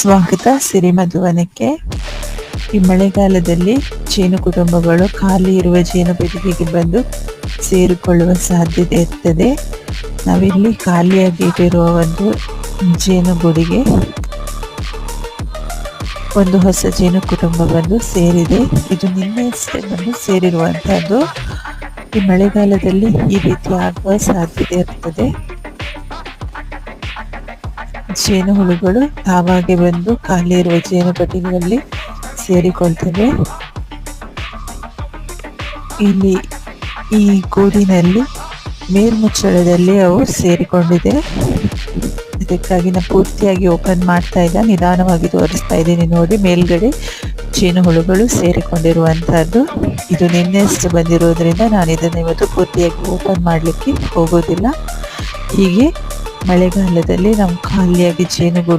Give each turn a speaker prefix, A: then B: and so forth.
A: ಸ್ವಾಗತ ಸಿರಿಮಧುವನಕ್ಕೆ. ಈ ಮಳೆಗಾಲದಲ್ಲಿ ಜೇನು ಕುಟುಂಬಗಳು ಖಾಲಿ ಇರುವ ಜೇನು ಪೆಟ್ಟಿಗೆಗೆ ಬಂದು ಸೇರಿಕೊಳ್ಳುವ ಸಾಧ್ಯತೆ ಇರ್ತದೆ. ನಾವಿಲ್ಲಿ ಖಾಲಿಯಾಗಿ ಇಟ್ಟಿರುವ ಒಂದು ಜೇನುಗೂಡಿಗೆ ಒಂದು ಹೊಸ ಜೇನು ಕುಟುಂಬ ಬಂದು ಸೇರಿದೆ. ಇದು ನಿನ್ನೆಯಷ್ಟೇ ಬಂದು ಸೇರಿರುವಂತಹದ್ದು. ಈ ಮಳೆಗಾಲದಲ್ಲಿ ಈ ರೀತಿ ಆಗುವ ಸಾಧ್ಯತೆ ಇರ್ತದೆ. ಜೇನು ಹುಳುಗಳು ತಾವಾಗೆ ಬಂದು ಖಾಲಿ ಇರುವ ಜೇನು ಪೆಟ್ಟಿಗೆಯಲ್ಲಿ ಸೇರಿಕೊಳ್ತವೆ. ಇಲ್ಲಿ ಈ ಗೂಡಿನಲ್ಲಿ ಮೇಲ್ಮುಚ್ಚಳದಲ್ಲಿ ಅವು ಸೇರಿಕೊಂಡಿದೆ. ಇದಕ್ಕಾಗಿ ನಾನು ಪೂರ್ತಿಯಾಗಿ ಓಪನ್ ಮಾಡ್ತಾ ಇಲ್ಲ, ನಿಧಾನವಾಗಿ ತೋರಿಸ್ತಾ ಇದ್ದೀನಿ. ನೋಡಿ, ಮೇಲ್ಗಡೆ ಜೇನು ಹುಳುಗಳು ಸೇರಿಕೊಂಡಿರುವಂತಹದ್ದು. ಇದು ನಿನ್ನೆಷ್ಟು ಬಂದಿರೋದ್ರಿಂದ ನಾನು ಇದನ್ನು ಇವತ್ತು ಪೂರ್ತಿಯಾಗಿ ಓಪನ್ ಮಾಡಲಿಕ್ಕೆ ಹೋಗೋದಿಲ್ಲ. ಹೀಗೆ ಮಳೆಗಾಲದಲ್ಲಿ ನಾವು ಖಾಲಿಯಾಗಿ ಜೇನುಗೂಡು